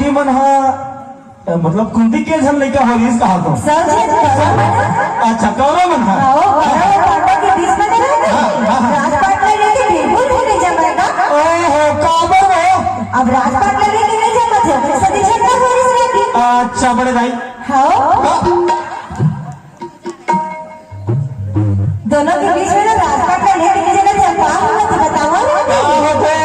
तुही मन हा मतलब कुंती के झन लड़का हो रिस कहा तो अच्छा कौरव मन हा के बीच में राजपाट में लेके बिल्कुल भी नहीं जमेगा। ओहो काबर हो अब राजपाट में लेके नहीं जमा थे सदी झगड़ा हो रही है। अच्छा बड़े भाई हाँ दोनों के बीच में राजपाट में लेके नहीं जमा थे बताओ क्या होता है